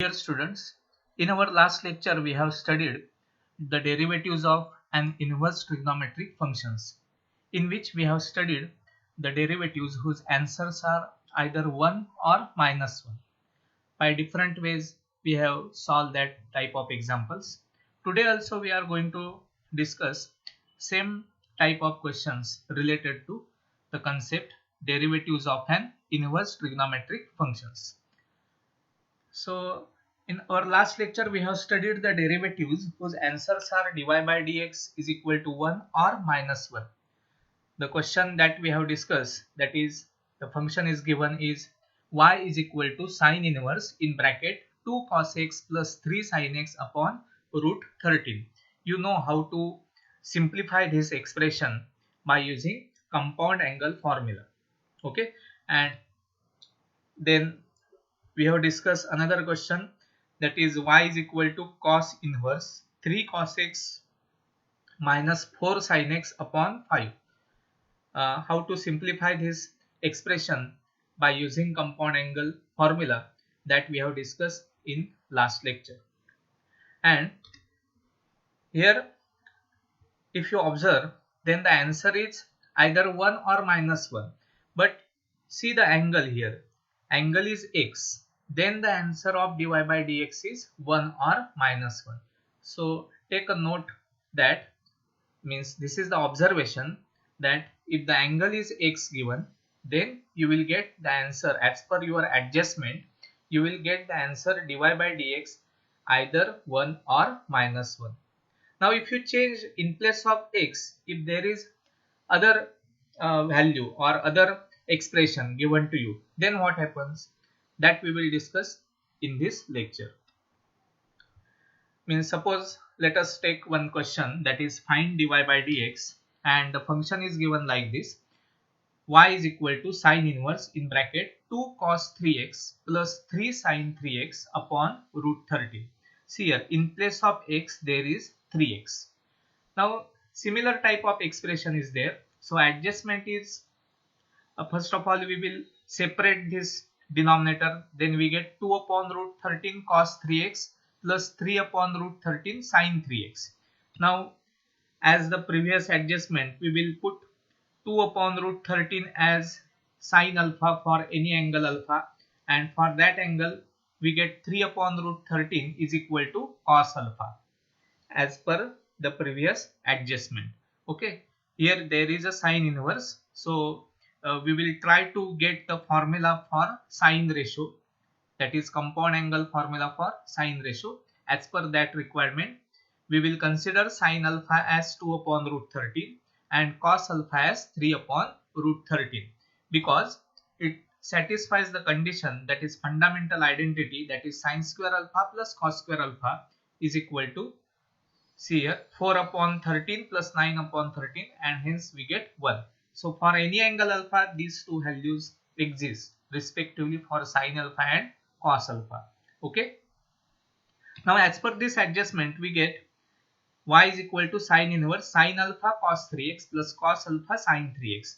Dear students, in our last lecture we have studied the derivatives of an inverse trigonometric functions, in which we have studied the derivatives whose answers are either 1 or minus 1. By different ways we have solved that type of examples. Today also we are going to discuss same type of questions related to the concept derivatives of an inverse trigonometric functions. So in our last lecture we have studied the derivatives whose answers are dy by dx is equal to 1 or minus 1. The question that we have discussed, that is the function is given is y is equal to sine inverse in bracket 2 cos x plus 3 sin x upon root 13. You know how to simplify this expression by using compound angle formula. Okay, and then we have discussed another question, that is y is equal to cos inverse 3 cos x minus 4 sin x upon 5. How to simplify this expression by using compound angle formula that we have discussed in last lecture. And here if you observe, then the answer is either 1 or minus 1. But see the angle here. Angle is x. Then the answer of dy by dx is 1 or minus 1. So take a note that means this is the observation that if the angle is x given, then you will get the answer as per your adjustment. You will get the answer dy by dx either 1 or minus 1. Now if you change in place of x, if there is other value or other expression given to you, then what happens? That we will discuss in this lecture. Means suppose let us take one question, that is find dy by dx, and the function is given like this: y is equal to sine inverse in bracket 2 cos 3x plus 3 sin 3x upon root 13. See here, in place of x there is 3x. Now similar type of expression is there. So adjustment is first of all we will separate this denominator, then we get 2 upon root 13 cos 3x plus 3 upon root 13 sin 3x. Now as the previous adjustment, we will put 2 upon root 13 as sine alpha for any angle alpha, and for that angle we get 3 upon root 13 is equal to cos alpha as per the previous adjustment. Okay, here there is a sine inverse, so we will try to get the formula for sine ratio, that is compound angle formula for sine ratio. As per that requirement, we will consider sine alpha as 2 upon root 13 and cos alpha as 3 upon root 13, because it satisfies the condition, that is fundamental identity, that is sine square alpha plus cos square alpha is equal to, see here, 4 upon 13 plus 9 upon 13, and hence we get 1. So for any angle alpha, these two values exist respectively for sine alpha and cos alpha. Okay. Now as per this adjustment, we get y is equal to sine inverse sine alpha cos 3x plus cos alpha sine 3x.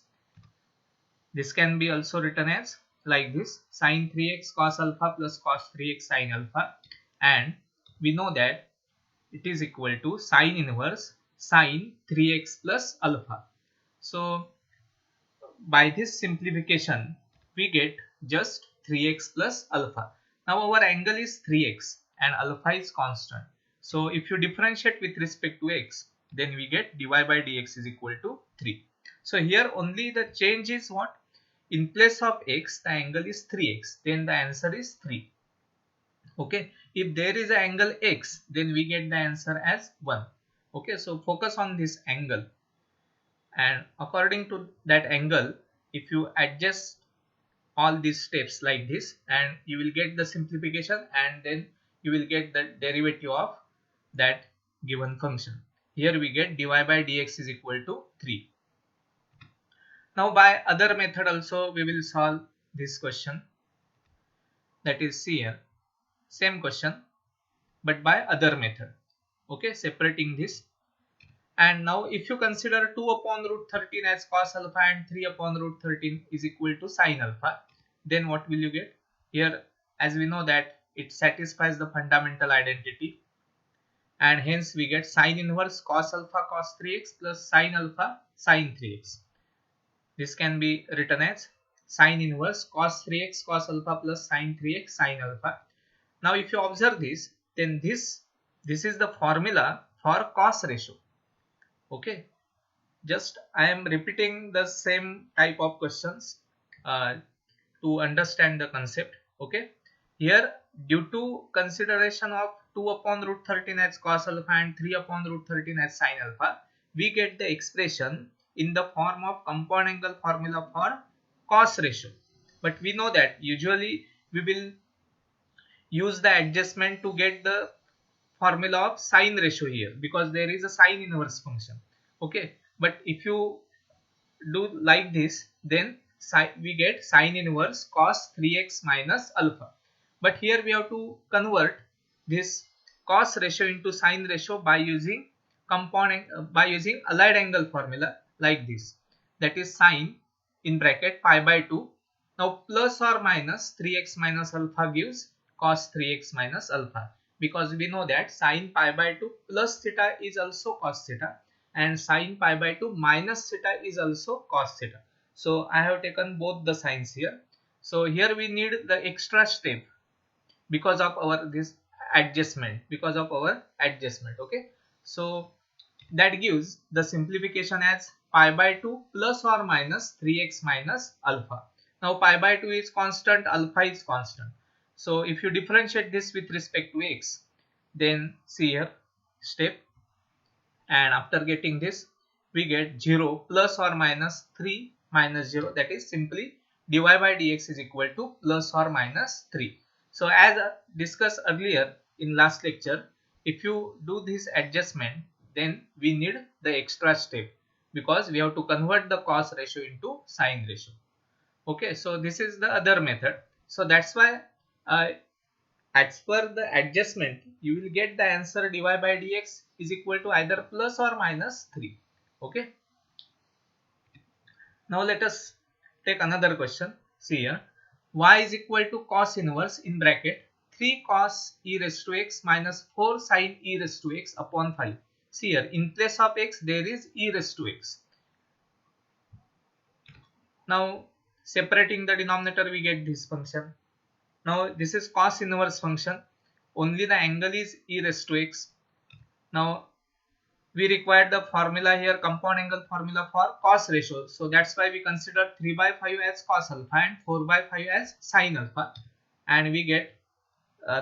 This can be also written as like this: sine 3x cos alpha plus cos 3x sine alpha, and we know that it is equal to sine inverse sine 3x plus alpha. So by this simplification we get just 3x plus alpha. Now our angle is 3x and alpha is constant. So if you differentiate with respect to x, then we get dy by dx is equal to 3. So here only the change is what? In place of x, the angle is 3x, then the answer is 3. Okay, if there is an angle x, then we get the answer as 1. Okay, so focus on this angle, and according to that angle, if you adjust all these steps like this, and you will get the simplification, and then you will get the derivative of that given function. Here we get dy by dx is equal to 3. Now by other method also we will solve this question, that is, see here, same question but by other method. Okay, separating this. And now if you consider 2 upon root 13 as cos alpha and 3 upon root 13 is equal to sine alpha, then what will you get? Here as we know that it satisfies the fundamental identity, and hence we get sine inverse cos alpha cos 3x plus sine alpha sine 3x. This can be written as sine inverse cos 3x cos alpha plus sine 3x sine alpha. Now if you observe this, then this is the formula for cos ratio. Okay, just I am repeating the same type of questions uh, to understand the concept. Okay, here due to consideration of 2 upon root 13 as cos alpha and 3 upon root 13 as sine alpha, we get the expression in the form of compound angle formula for cos ratio. But we know that usually we will use the adjustment to get the formula of sine ratio here, because there is a sine inverse function. Okay, but if you do like this, then we get sine inverse cos 3x minus alpha. But here we have to convert this cos ratio into sine ratio by using by using allied angle formula like this, that is sine in bracket pi by 2. Now plus or minus 3x minus alpha gives cos 3x minus alpha, because we know that sine pi by 2 plus theta is also cos theta, and sine pi by 2 minus theta is also cos theta. So I have taken both the signs here. So here we need the extra step because of our this adjustment, okay. So that gives the simplification as pi by 2 plus or minus 3x minus alpha. Now pi by 2 is constant, alpha is constant. So if you differentiate this with respect to x, then see here step, and after getting this we get 0 plus or minus 3 minus 0, that is simply dy by dx is equal to plus or minus 3. So as discussed earlier in last lecture, if you do this adjustment, then we need the extra step, because we have to convert the cos ratio into sine ratio. Okay, so this is the other method. So that's why as per the adjustment, you will get the answer dy by dx is equal to either plus or minus 3. Okay. Now let us take another question. See here, y is equal to cos inverse in bracket 3 cos e raised to x minus 4 sin e raised to x upon 5. See here, in place of x there is e raised to x. Now separating the denominator we get this function. Now this is cos inverse function, only the angle is e raised to x. Now we require the formula here, compound angle formula for cos ratio. So that's why we consider 3 by 5 as cos alpha and 4 by 5 as sin alpha, and we get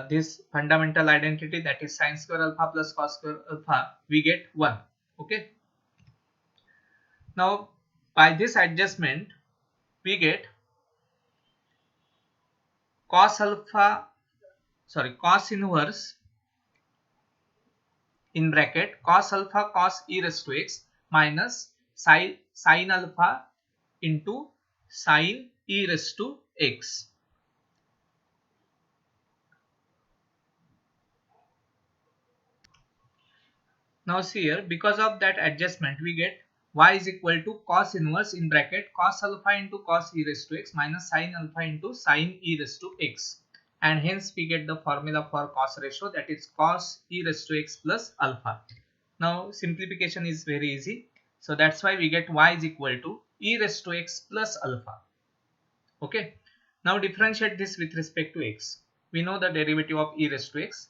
this fundamental identity, that is sin square alpha plus cos square alpha, we get 1. Okay. Now by this adjustment we get cos inverse in bracket cos alpha cos e raised to x minus sin alpha into sin e raised to x. Now see here, because of that adjustment we get y is equal to cos inverse in bracket cos alpha into cos e raised to x minus sin alpha into sin e raised to x, and hence we get the formula for cos ratio, that is cos e raised to x plus alpha. Now simplification is very easy, so that's why we get y is equal to e raised to x plus alpha. Okay. Now differentiate this with respect to x. We know the derivative of e raised to x.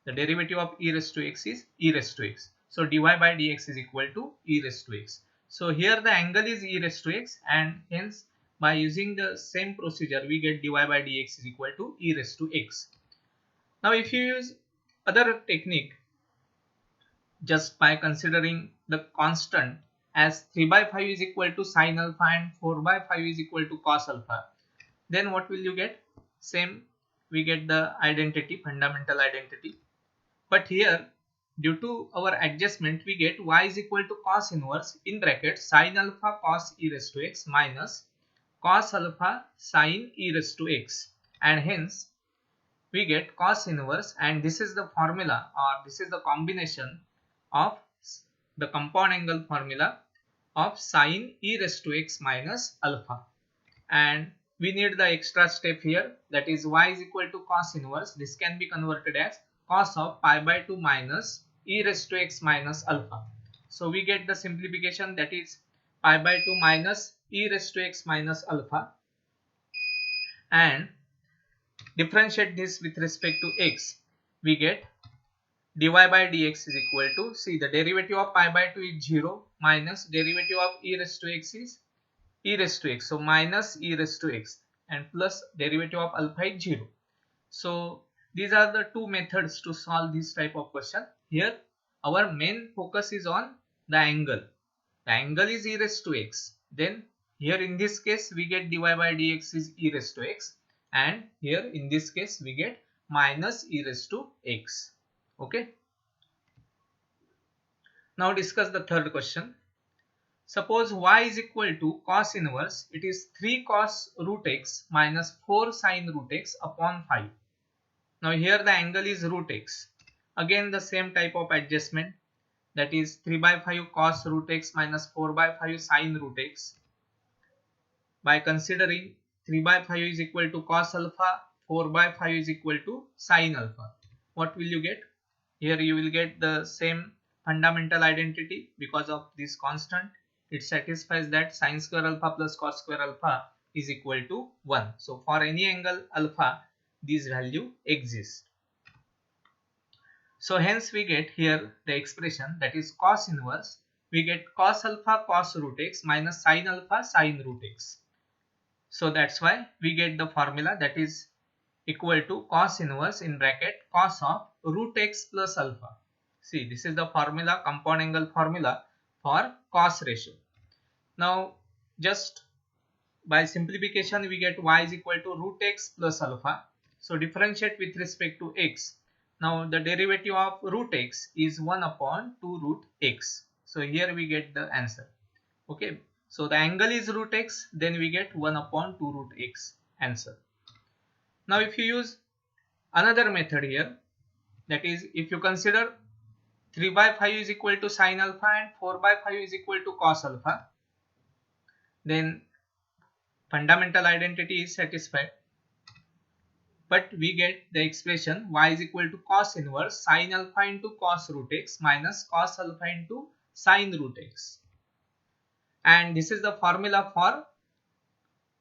The derivative of e raised to x is e raised to x. So dy by dx is equal to e raised to x. So here the angle is e raised to x, and hence by using the same procedure we get dy by dx is equal to e raised to x. Now if you use other technique, just by considering the constant as 3 by 5 is equal to sin alpha and 4 by 5 is equal to cos alpha, then what will you get? Same, we get the identity, fundamental identity. But here due to our adjustment we get y is equal to cos inverse in bracket sin alpha cos e raised to x minus cos alpha sin e raised to x, and hence we get cos inverse, and this is the formula, or this is the combination of the compound angle formula of sin e raised to x minus alpha, and we need the extra step here, that is y is equal to cos inverse. This can be converted as cos of pi by 2 minus e raised to x minus alpha. So we get the simplification, that is pi by 2 minus e raised to x minus alpha, and differentiate this with respect to x. We get dy by dx is equal to, see, the derivative of pi by 2 is 0 minus derivative of e raised to x is e raised to x. So minus e raised to x and plus derivative of alpha is 0. So these are the two methods to solve this type of question. Here our main focus is on the angle. The angle is e raised to x. Then here in this case we get dy by dx is e raised to x, and here in this case we get minus e raised to x. Okay. Now discuss the third question. Suppose y is equal to cos inverse, it is 3 cos root x minus 4 sin root x upon 5. Now here the angle is root x. Again the same type of adjustment, that is 3 by 5 cos root x minus 4 by 5 sin root x. By considering 3 by 5 is equal to cos alpha, 4 by 5 is equal to sin alpha. What will you get? Here you will get the same fundamental identity because of this constant. It satisfies that sin square alpha plus cos square alpha is equal to 1. So for any angle alpha, this value exists. So hence we get here the expression, that is cos inverse. We get cos alpha cos root x minus sin alpha sin root x. So that's why we get the formula, that is equal to cos inverse in bracket cos of root x plus alpha. See, this is the formula, compound angle formula for cos ratio. Now just by simplification we get y is equal to root x plus alpha. So differentiate with respect to x. Now the derivative of root x is 1 upon 2 root x. So here we get the answer. Okay. So the angle is root x, then we get 1 upon 2 root x answer. Now if you use another method here, that is if you consider 3 by 5 is equal to sin alpha and 4 by 5 is equal to cos alpha, then fundamental identity is satisfied. But we get the expression y is equal to cos inverse sin alpha into cos root x minus cos alpha into sin root x. And this is the formula for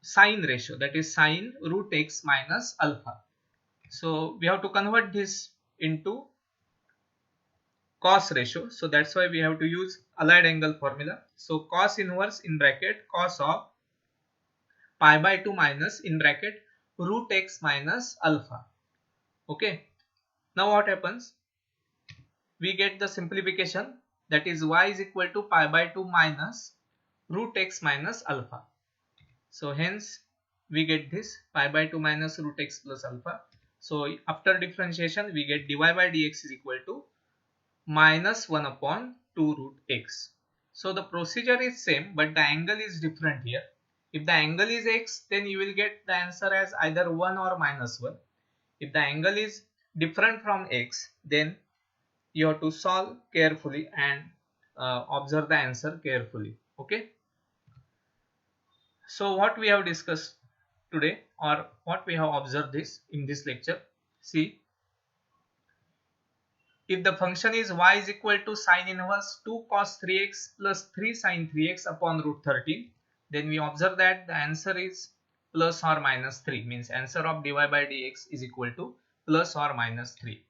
sin ratio, that is sin root x minus alpha. So we have to convert this into cos ratio. So that's why we have to use allied angle formula. So cos inverse in bracket cos of pi by 2 minus in bracket root x minus alpha. Okay. Now what happens? We get the simplification, that is y is equal to pi by 2 minus root x minus alpha. So hence we get this pi by 2 minus root x plus alpha. So after differentiation we get dy by dx is equal to minus 1 upon 2 root x. So the procedure is same, but the angle is different here. If the angle is x, then you will get the answer as either 1 or minus 1. If the angle is different from x, then you have to solve carefully and observe the answer carefully. Okay. So what we have discussed today, or what we have observed this in this lecture, see, if the function is y is equal to sin inverse 2 cos 3x plus 3 sin 3x upon root 13, then we observe that the answer is plus or minus 3, means answer of dy by dx is equal to plus or minus 3.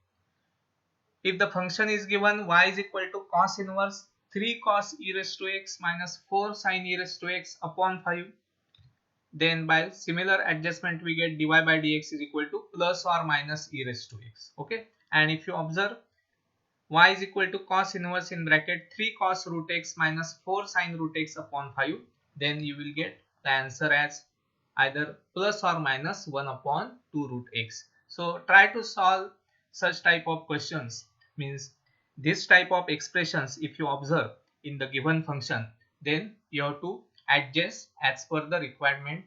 If the function is given y is equal to cos inverse 3 cos e raised to x minus 4 sin e raised to x upon 5, then by similar adjustment we get dy by dx is equal to plus or minus e raised to x. Okay. And if you observe y is equal to cos inverse in bracket 3 cos root x minus 4 sin root x upon 5, then you will get the answer as either plus or minus 1 upon 2 root x. So try to solve such type of questions, means this type of expressions if you observe in the given function, then you have to adjust as per the requirement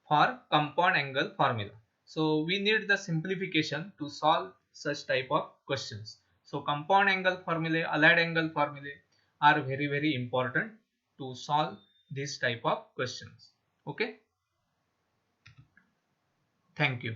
for compound angle formula. So we need the simplification to solve such type of questions. So compound angle formulae, allied angle formulae are very important to solve this type of questions. Okay. Thank you.